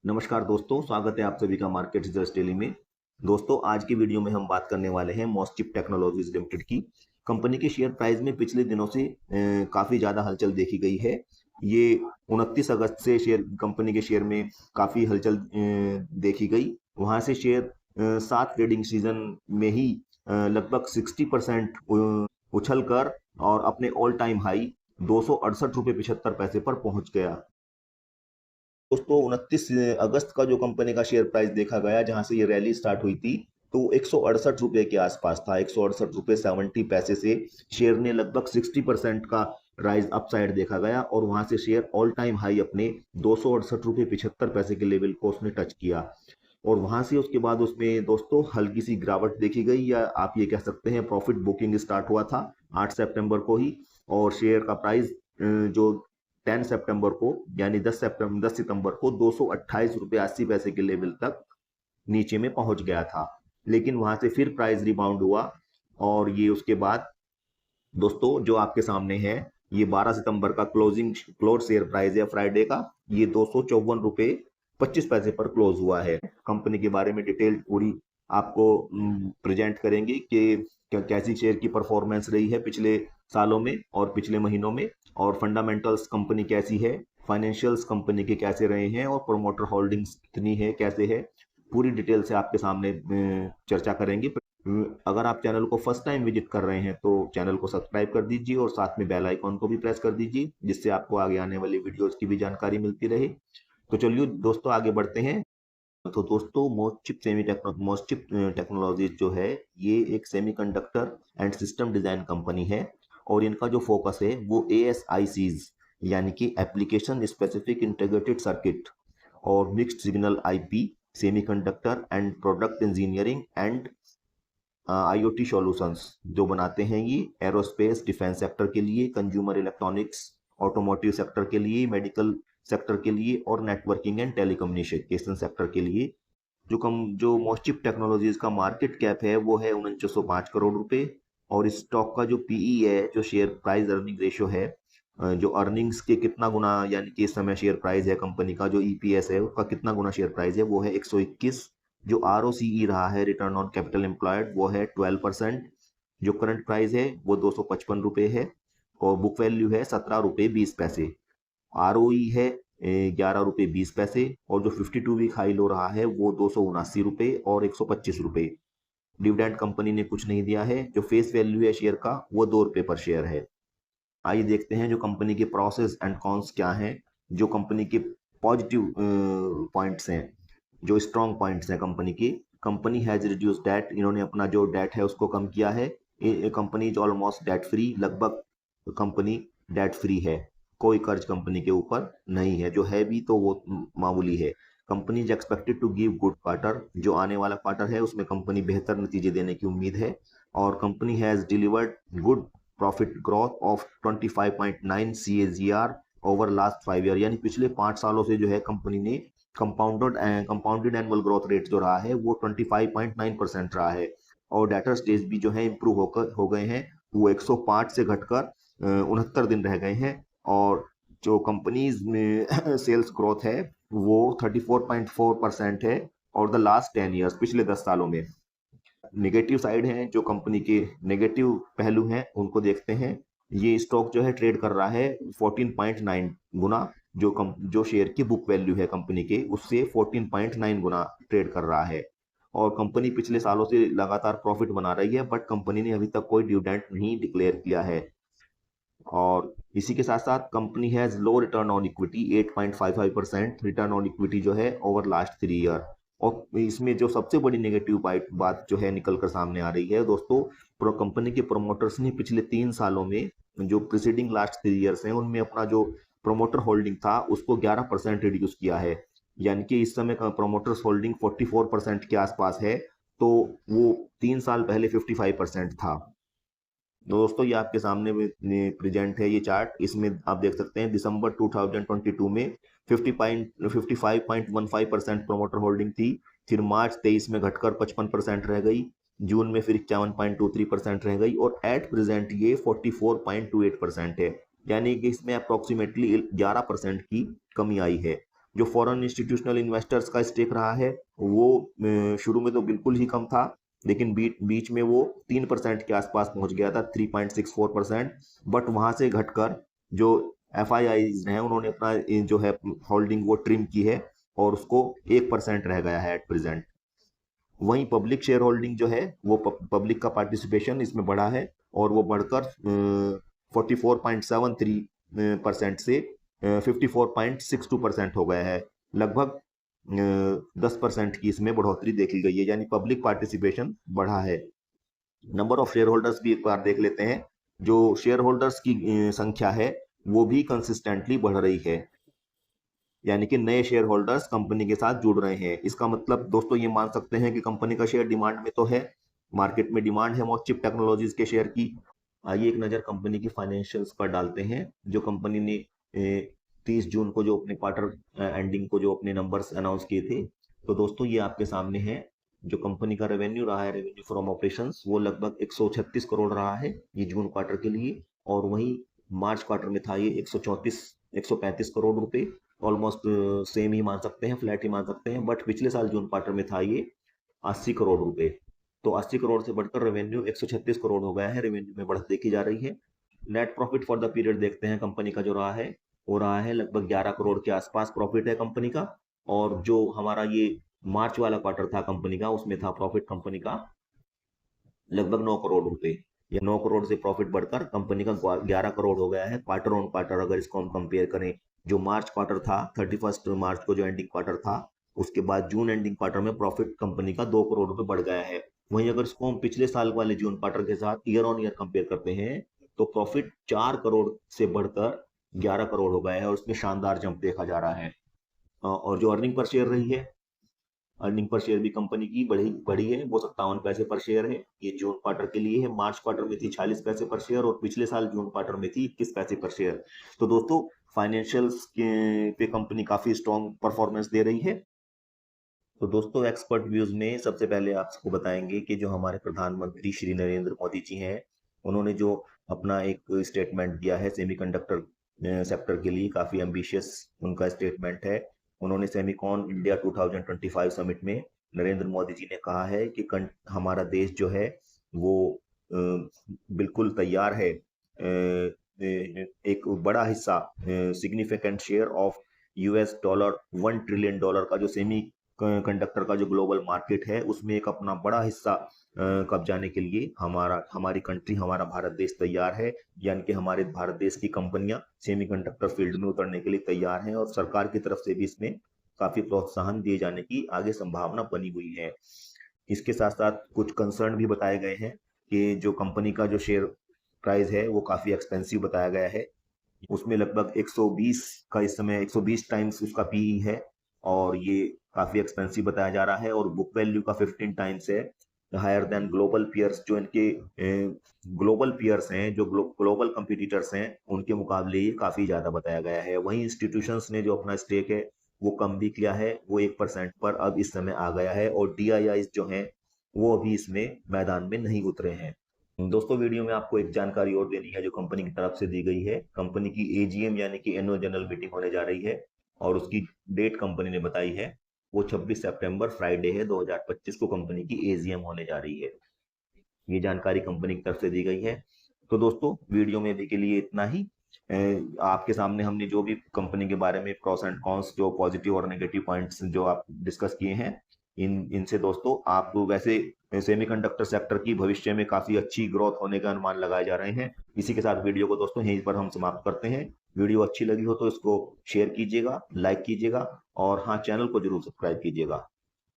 नमस्कार दोस्तों, स्वागत है आप सभी का मार्केट रिसर्च डेली में। दोस्तों, आज की वीडियो में हम बात करने वाले हैं मॉसचिप टेक्नोलॉजीज लिमिटेड की। कंपनी के शेयर प्राइस में पिछले दिनों से काफी ज्यादा हलचल देखी गई है। ये 29 अगस्त से शेयर कंपनी के शेयर में काफी हलचल देखी गई। वहां से शेयर 7 ट्रेडिंग सीजन में ही लगभग 60% उछल कर और अपने ऑल टाइम हाई 268 रुपये 75 पैसे पर पहुंच गया। दोस्तों, 29 अगस्त का जो कंपनी का शेयर प्राइस देखा गया, जहां से ये रैली स्टार्ट हुई थी, तो 168 रुपये के आसपास था। 168 रुपये 70 पैसे से शेयर ने लगभग 60% का राइज अपसाइड देखा गया और वहां से शेयर ऑल टाइम हाई अपने 268 रुपये 75 पैसे के लेवल को उसने टच किया। और वहां से उसके बाद उसमें दोस्तों हल्की सी गिरावट देखी गई, या आप ये कह सकते हैं प्रॉफिट बुकिंग स्टार्ट हुआ था 8 सितंबर को ही। और शेयर का प्राइस जो 10 सितंबर को यानी 10 सितंबर को 228 रुपये 80 पैसे के लेवल तक नीचे में पहुंच गया था। लेकिन वहां से फिर प्राइस रिबाउंड हुआ और ये उसके बाद दोस्तों जो आपके सामने है, ये 12 सितंबर का क्लोज शेयर प्राइस है फ्राइडे का। ये 254 रुपये 25 पैसे पर क्लोज हुआ है। कंपनी के बारे में डिटेल पूरी आपको प्रेजेंट करेंगे कि कैसी शेयर की परफॉर्मेंस रही है पिछले सालों में और पिछले महीनों में, और फंडामेंटल्स कंपनी कैसी है, फाइनेंशियल्स कंपनी के कैसे रहे हैं, और प्रोमोटर होल्डिंग्स कितनी है, कैसे है, पूरी डिटेल से आपके सामने चर्चा करेंगे। अगर आप चैनल को फर्स्ट टाइम विजिट कर रहे हैं तो चैनल को सब्सक्राइब कर दीजिए और साथ में बेल आइकॉन को भी प्रेस कर दीजिए, जिससे आपको आगे आने वाली वीडियोस की भी जानकारी मिलती रहे। तो चलिए दोस्तों आगे बढ़ते हैं। तो दोस्तों मोस्टचिप टेक्नोलॉजी जो है, ये एक semiconductor and system design company है और इनका जो फोकस है वो ASICs यानी कि एप्लीकेशन स्पेसिफिक इंटीग्रेटेड सर्किट और mixed signal IP, semiconductor and product engineering and IoT solutions जो बनाते हैं। ये एरोस्पेस डिफेंस सेक्टर के लिए, कंज्यूमर इलेक्ट्रॉनिक्स ऑटोमोटिव सेक्टर के लिए, मेडिकल सेक्टर के लिए और नेटवर्किंग एंड टेलीकम्युनिकेशन सेक्टर के लिए। जो मोस्टचिप टेक्नोलॉजीज का मार्केट कैप है वो है 4905 करोड़ रुपए। और इस स्टॉक का जो PE है, जो शेयर प्राइस अर्निंग रेशियो है, जो अर्निंग्स के कितना गुना, यानी कि इस समय शेयर प्राइस है कंपनी का, जो EPS है उसका कितना गुना शेयर प्राइस है, वो है 121। जो ROCE रहा है, रिटर्न ऑन कैपिटल एम्प्लॉयड, वो है 12%। जो करंट प्राइस है वो 255 रुपये है और बुक वैल्यू है 17 रुपये 20 पैसे। ROE है 11 रुपये 20 पैसे और जो 52 वीक हाई लो रहा है वो 279 रुपये और 125 रुपये। डिविडेंड कंपनी ने कुछ नहीं दिया है। जो फेस वैल्यू है शेयर का वो 2 रुपये पर शेयर है। आइए देखते हैं जो कंपनी के प्रोसेस एंड कॉन्स क्या हैं, जो कंपनी के पॉजिटिव पॉइंट्स हैं, जो स्ट्रॉन्ग पॉइंट्स हैं कंपनी की। कंपनी हैज रिड्यूस डेट, इन्होंने अपना जो डेट है उसको कम किया है। Company is almost debt free, लगभग कंपनी डेट फ्री है। कोई कर्ज कंपनी के ऊपर नहीं है, जो है भी तो वो मामूली है। Company is expected to give good quarter, जो आने वाला क्वार्टर है उसमें कंपनी बेहतर नतीजे देने की उम्मीद है। और company has delivered good profit growth of 25.9 CAGR over last 5 year, यानी पिछले 5 सालों से जो है कंपनी ने कंपाउंडेड एनुअल ग्रोथ रेट जो रहा है वो 25.9% रहा है। और डेटर स्टेज भी जो है इम्प्रूव हो गए हैं, वो 105 से घटकर 69 दिन रह गए हैं। और जो कंपनीज में सेल्स ग्रोथ है वो 34.4% है और द लास्ट 10 ईयर्स, पिछले 10 सालों में। नेगेटिव साइड हैं, जो कंपनी के नेगेटिव पहलू हैं उनको देखते हैं। ये स्टॉक जो है ट्रेड कर रहा है 14.9 गुना, जो शेयर की बुक वैल्यू है कंपनी के, उससे 14.9 गुना ट्रेड कर रहा है। और कंपनी पिछले सालों से लगातार प्रॉफिट बना रही है, बट कंपनी ने अभी तक कोई डिविडेंड नहीं डिक्लेयर किया है। और इसी के साथ साथ company has low return on equity, 8.55% return on equity जो है ओवर लास्ट 3 ईयर। और इसमें जो सबसे बड़ी नेगेटिव बात जो है निकल कर सामने आ रही है दोस्तों, कंपनी के प्रोमोटर्स ने पिछले 3 सालों में, जो प्रीसीडिंग लास्ट 3 ईयर्स हैं, उनमें अपना जो प्रोमोटर होल्डिंग था उसको 11% रिड्यूस किया है। यानी कि इस समय का प्रोमोटर्स होल्डिंग 44% के आसपास है, तो वो 3 साल पहले 55% था। दोस्तों, ये आपके सामने प्रेजेंट है ये चार्ट। इसमें आप देख सकते हैं दिसंबर 2022 में 55.15% प्रोमोटर होल्डिंग थी। फिर मार्च 23 में घटकर 55% रह गई, जून में फिर 51.23% रह गई और एट प्रेजेंट ये 44.28% है। यानी कि इसमें अप्रोक्सीमेटली 11% की कमी आई है। जो फॉरेन इंस्टीट्यूशनल इन्वेस्टर्स का स्टेक रहा है वो शुरू में तो बिल्कुल ही कम था, लेकिन बीच में वो 3% के आसपास पहुंच गया था, 3.64%। बट वहां से घटकर जो FIIs हैं उन्होंने अपना जो है होल्डिंग वो ट्रिम की है और उसको 1% रह गया है एट प्रेजेंट। वहीं पब्लिक शेयर होल्डिंग जो है वो पब्लिक का पार्टिसिपेशन इसमें बढ़ा है और वो बढ़कर 44.73% से 54.62% हो गया है। लगभग 10% की इसमें बढ़ोतरी देखी गई है, यानी पब्लिक पार्टिसिपेशन बढ़ा है। नंबर ऑफ शेयर होल्डर्स भी एक बार देख लेते हैं। जो शेयर होल्डर्स की संख्या है वो भी कंसिस्टेंटली बढ़ रही है, यानी कि नए शेयर होल्डर्स कंपनी के साथ जुड़ रहे हैं। इसका मतलब दोस्तों ये मान सकते हैं कि कंपनी का शेयर डिमांड में तो है, मार्केट में डिमांड है मॉस्चिप टेक्नोलॉजीज के शेयर की। आइए एक नज़र कंपनी की फाइनेंशियल्स पर डालते हैं। जो कंपनी ने 30 जून को जो अपने क्वार्टर एंडिंग को जो अपने नंबर्स अनाउंस किए थे, तो दोस्तों ये आपके सामने है। जो कंपनी का रेवेन्यू रहा है, रेवेन्यू फ्रॉम ऑपरेशंस, वो लगभग 136 करोड़ रहा है ये जून क्वार्टर के लिए, और वहीं मार्च क्वार्टर में था ये 135 करोड़ रुपए। ऑलमोस्ट सेम ही मान सकते हैं, फ्लैट ही मान सकते हैं। बट पिछले साल जून क्वार्टर में था ये 80 करोड़ रुपए। तो 80 करोड़ से बढ़कर रेवेन्यू 136 करोड़ हो गया है, रेवेन्यू में बढ़त देखी जा रही है। Net profit for the period देखते हैं कंपनी का जो रहा है, वो रहा है लगभग 11 करोड़ के आसपास प्रॉफिट है कंपनी का। और जो हमारा ये मार्च वाला क्वार्टर था कंपनी का, उसमें था प्रॉफिट कंपनी का लगभग 9 करोड़ रुपए। या 9 करोड़ से प्रॉफिट बढ़कर कंपनी का 11 करोड़ हो गया है क्वार्टर ऑन क्वार्टर। अगर इसको हम कंपेयर करें, जो मार्च क्वार्टर था 31 मार्च को जो एंडिंग क्वार्टर था, उसके बाद जून एंडिंग क्वार्टर में प्रॉफिट कंपनी का 2 करोड़ रुपए बढ़ गया है। वहीं अगर इसको हम पिछले साल वाले जून क्वार्टर के साथ ईयर ऑन ईयर कंपेयर करते हैं, तो प्रॉफिट 4 करोड़ से बढ़कर 11 करोड़ हो गया है और उसमें शानदार जंप देखा जा रहा है। और जो अर्निंग पर शेयर रही है, अर्निंग पर शेयर भी कंपनी की बढ़ी है, वो 57 पैसे पर शेयर है। ये जून क्वार्टर के लिए है। मार्च क्वार्टर में थी 46 पैसे पर शेयर और पिछले साल जून क्वार्टर में थी 21 पैसे पर शेयर। तो दोस्तों फाइनेंशियल्स पे कंपनी काफी स्ट्रॉन्ग परफॉर्मेंस दे रही है। तो दोस्तों एक्सपर्ट व्यूज में सबसे पहले आपको बताएंगे कि जो हमारे प्रधानमंत्री श्री नरेंद्र मोदी जी हैं, उन्होंने जो अपना एक स्टेटमेंट दिया है सेमीकंडक्टर सेक्टर के लिए, काफी एम्बिशियस उनका स्टेटमेंट है। उन्होंने सेमिकॉन इंडिया 2025 समिट में नरेंद्र मोदी जी ने कहा है कि हमारा देश जो है वो बिल्कुल तैयार है। एक बड़ा हिस्सा, सिग्निफिकेंट शेयर ऑफ $1 ट्रिलियन का जो सेमी कंडक्टर का जो ग्लोबल मार्केट है, उसमें एक अपना बड़ा हिस्सा कब्जाने के लिए हमारी कंट्री, हमारा भारत देश तैयार है। यानी कि हमारे भारत देश की कंपनियां सेमीकंडक्टर फील्ड में उतरने के लिए तैयार हैं और सरकार की तरफ से भी इसमें काफी प्रोत्साहन दिए जाने की आगे संभावना बनी हुई है। इसके साथ साथ कुछ कंसर्न भी बताए गए हैं कि जो कंपनी का जो शेयर प्राइस है वो काफी एक्सपेंसिव बताया गया है। उसमें लगभग 120 का इस समय 120 टाइम्स उसका पीई है और ये काफी एक्सपेंसिव बताया जा रहा है। और बुक वैल्यू का 15 टाइम्स है, हायर देन ग्लोबल पियर्स। जो इनके ग्लोबल पियर्स हैं, जो ग्लोबल कंपटीटर्स हैं, उनके मुकाबले ये काफी ज्यादा बताया गया है। वहीं इंस्टीट्यूशंस ने जो अपना स्टेक है वो कम भी किया है, वो 1% पर अब इस समय आ गया है। और DIIs जो हैं वो अभी इसमें मैदान में नहीं उतरे हैं। दोस्तों वीडियो में आपको एक जानकारी और देनी है जो कंपनी की तरफ से दी गई है। कंपनी की AGM यानी कि एनुअल जनरल मीटिंग होने जा रही है और उसकी डेट कंपनी ने बताई है, वो 26 सितंबर फ्राइडे है 2025 को कंपनी की AGM होने जा रही है। ये जानकारी कंपनी की तरफ से दी गई है। तो दोस्तों वीडियो में अभी के लिए इतना ही। आपके सामने हमने जो भी कंपनी के बारे में प्रॉस एंड कॉन्स, जो पॉजिटिव और नेगेटिव पॉइंट्स जो आप डिस्कस किए हैं, इनसे दोस्तों आप वैसे सेमीकंडक्टर सेक्टर की भविष्य में काफी अच्छी ग्रोथ होने का अनुमान लगाए जा रहे हैं। इसी के साथ वीडियो को दोस्तों यहीं पर हम समाप्त करते हैं। वीडियो अच्छी लगी हो तो इसको शेयर कीजिएगा, लाइक कीजिएगा और हाँ, चैनल को जरूर सब्सक्राइब कीजिएगा।